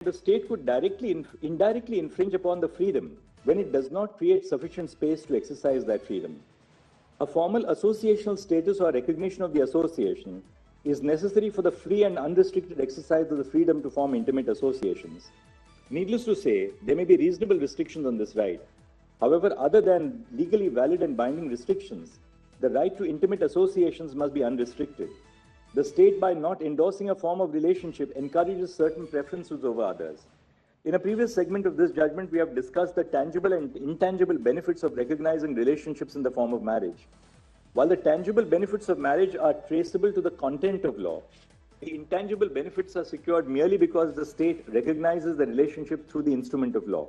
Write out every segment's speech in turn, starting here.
the state could indirectly infringe upon the freedom when it does not create sufficient space to exercise that freedom. A formal associational status or recognition of the association is necessary for the free and unrestricted exercise of the freedom to form intimate associations. Needless to say, there may be reasonable restrictions on this right. However, other than legally valid and binding restrictions, the right to intimate associations must be unrestricted. The state, by not endorsing a form of relationship, encourages certain preferences over others. In a previous segment of this judgment, we have discussed the tangible and intangible benefits of recognizing relationships in the form of marriage. While the tangible benefits of marriage are traceable to the content of law, the intangible benefits are secured merely because the state recognizes the relationship through the instrument of law.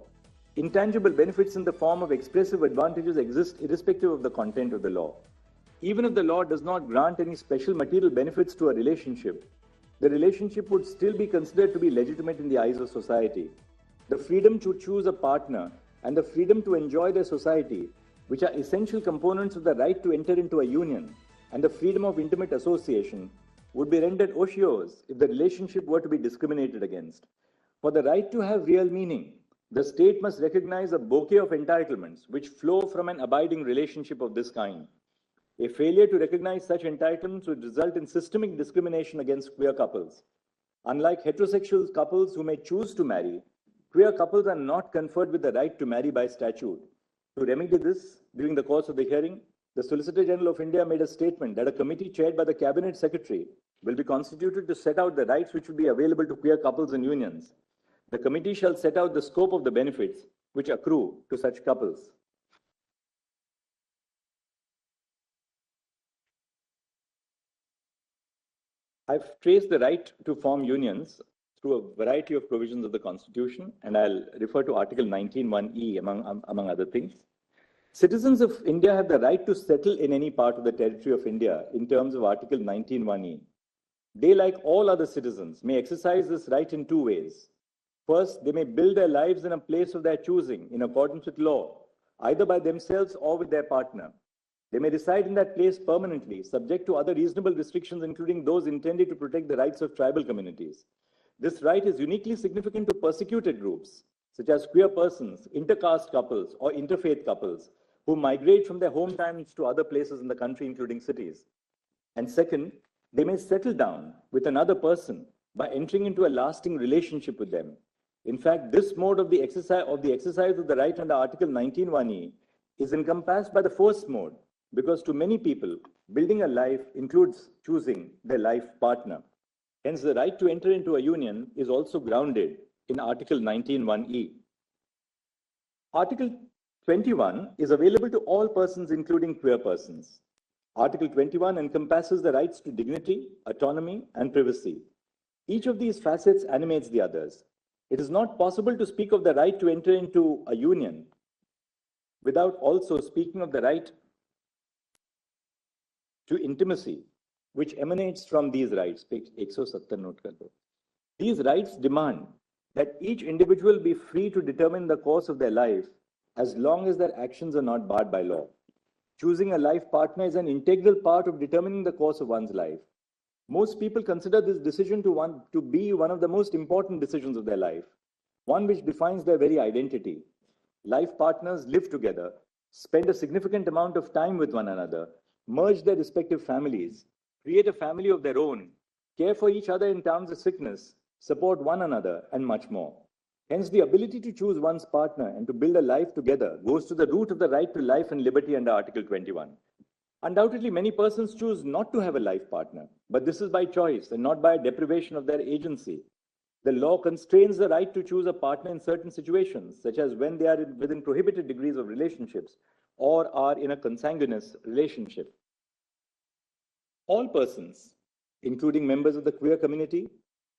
Intangible benefits in the form of expressive advantages exist irrespective of the content of the law. Even if the law does not grant any special material benefits to a relationship, the relationship would still be considered to be legitimate in the eyes of society. The freedom to choose a partner and the freedom to enjoy their society, which are essential components of the right to enter into a union and the freedom of intimate association, would be rendered odious if the relationship were to be discriminated against. For the right to have real meaning, the state must recognize a bouquet of entitlements which flow from an abiding relationship of this kind. A failure to recognize such entitlements would result in systemic discrimination against queer couples. Unlike heterosexual couples who may choose to marry, queer couples are not conferred with the right to marry by statute. To remedy this, during the course of the hearing, the Solicitor General of India made a statement that a committee chaired by the Cabinet Secretary will be constituted to set out the rights which will be available to queer couples and unions. The committee shall set out the scope of the benefits which accrue to such couples. I've traced the right to form unions through a variety of provisions of the Constitution, and I'll refer to Article 19(1)(e) among other things. Citizens of India have the right to settle in any part of the territory of India in terms of Article 19(1)(e). They, like all other citizens, may exercise this right in two ways. First, they may build their lives in a place of their choosing in accordance with law, either by themselves or with their partner. They may reside in that place permanently, subject to other reasonable restrictions, including those intended to protect the rights of tribal communities. This right is uniquely significant to persecuted groups, such as queer persons, intercaste couples, or interfaith couples, who migrate from their hometowns to other places in the country, including cities. And second, they may settle down with another person by entering into a lasting relationship with them. In fact, this mode of the exercise of the right under Article 19(1)(e) is encompassed by the first mode, because to many people, building a life includes choosing their life partner. Hence, the right to enter into a union is also grounded in Article 19(1)(e). Article 21 is available to all persons, including queer persons. Article 21 encompasses the rights to dignity, autonomy, and privacy. Each of these facets animates the others. It is not possible to speak of the right to enter into a union without also speaking of the right to intimacy, which emanates from these rights. Page 170 note kar do. These rights demand that each individual be free to determine the course of their life as long as their actions are not barred by law. Choosing a life partner is an integral part of determining the course of one's life. Most people consider this decision to be one of the most important decisions of their life, one which defines their very identity. Life partners live together, spend a significant amount of time with one another, merge their respective families, create a family of their own, care for each other in times of sickness, support one another, and much more. Hence, the ability to choose one's partner and to build a life together goes to the root of the right to life and liberty under Article 21. Undoubtedly, many persons choose not to have a life partner, but this is by choice and not by deprivation of their agency. The law constrains the right to choose a partner in certain situations, such as when they are within prohibited degrees of relationships or are in a consanguineous relationship. All persons, including members of the queer community,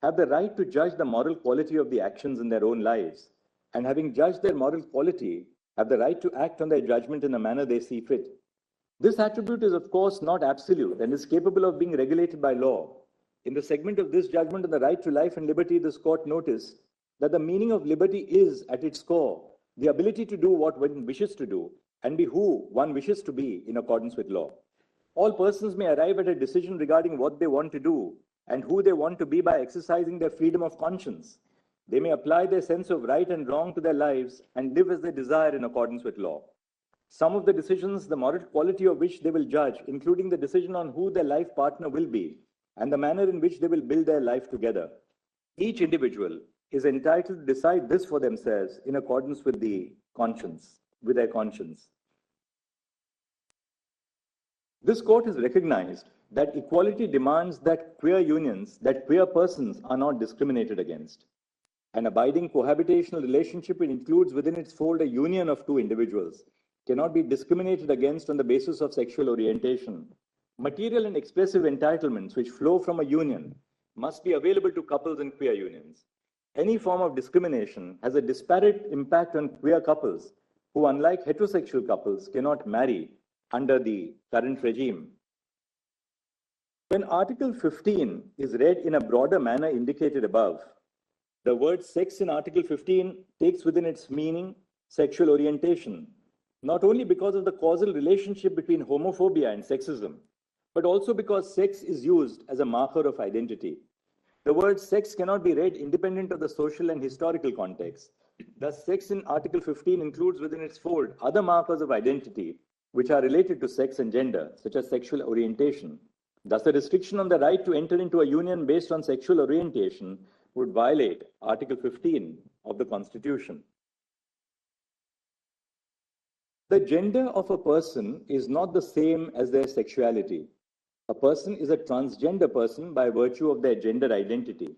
have the right to judge the moral quality of the actions in their own lives, and having judged their moral quality, have the right to act on their judgment in a manner they see fit. This attribute is, of course, not absolute and is capable of being regulated by law. In the segment of this judgment on the right to life and liberty, this court noticed that the meaning of liberty is, at its core, the ability to do what one wishes to do and be who one wishes to be in accordance with law. All persons may arrive at a decision regarding what they want to do and who they want to be by exercising their freedom of conscience. They may apply their sense of right and wrong to their lives and live as they desire in accordance with law. Some of the decisions, the moral quality of which they will judge, including the decision on who their life partner will be and the manner in which they will build their life together. Each individual is entitled to decide this for themselves in accordance with their conscience. This court has recognized that equality demands that queer persons are not discriminated against. An abiding cohabitational relationship which includes within its fold a union of two individuals cannot be discriminated against on the basis of sexual orientation. Material and expressive entitlements which flow from a union must be available to couples in queer unions. Any form of discrimination has a disparate impact on queer couples who, unlike heterosexual couples, cannot marry under the current regime. When Article 15 is read in a broader manner indicated above, the word sex in Article 15 takes within its meaning sexual orientation, not only because of the causal relationship between homophobia and sexism, but also because sex is used as a marker of identity. The word sex cannot be read independent of the social and historical context. Thus, sex in Article 15 includes within its fold other markers of identity which are related to sex and gender, such as sexual orientation. Thus, the restriction on the right to enter into a union based on sexual orientation would violate Article 15 of the Constitution. The gender of a person is not the same as their sexuality. A person is a transgender person by virtue of their gender identity.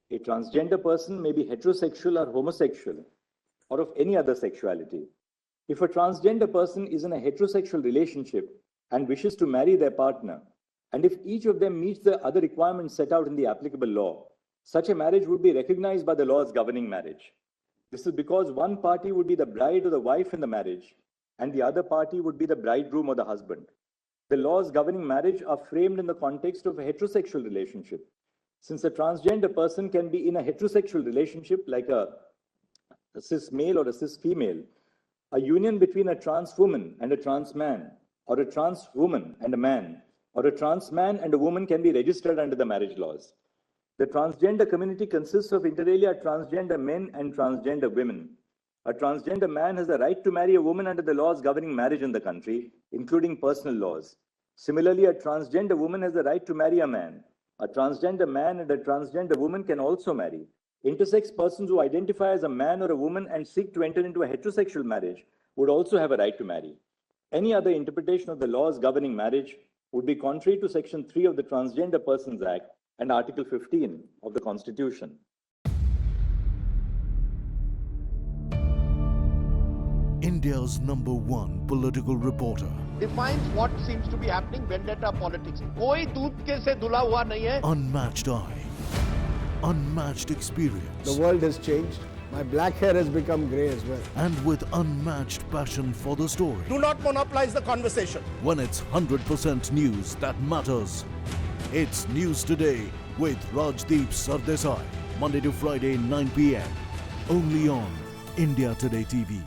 A transgender person may be heterosexual or homosexual, or of any other sexuality. If a transgender person is in a heterosexual relationship and wishes to marry their partner, and if each of them meets the other requirements set out in the applicable law, such a marriage would be recognized by the laws governing marriage. This is because one party would be the bride or the wife in the marriage, and the other party would be the bridegroom or the husband. The laws governing marriage are framed in the context of a heterosexual relationship. Since a transgender person can be in a heterosexual relationship like a cis male or a cis female, a union between a trans woman and a trans man, or a trans woman and a man, or a trans man and a woman can be registered under the marriage laws. The transgender community consists of inter alia transgender men and transgender women. A transgender man has the right to marry a woman under the laws governing marriage in the country, including personal laws. Similarly, a transgender woman has the right to marry a man. A transgender man and a transgender woman can also marry. Intersex persons who identify as a man or a woman and seek to enter into a heterosexual marriage would also have a right to marry. Any other interpretation of the laws governing marriage would be contrary to Section 3 of the Transgender Persons Act and Article 15 of the Constitution. India's #1 political reporter defines what seems to be happening, vendetta politics. कोई दूध के से धुला हुआ नहीं है. Unmatched eye, unmatched experience. The world has changed. My black hair has become grey as well. And with unmatched passion for the story. Do not monopolize the conversation. When it's 100% news that matters. It's News Today with Rajdeep Sardesai. Monday to Friday, 9 p.m. Only on India Today TV.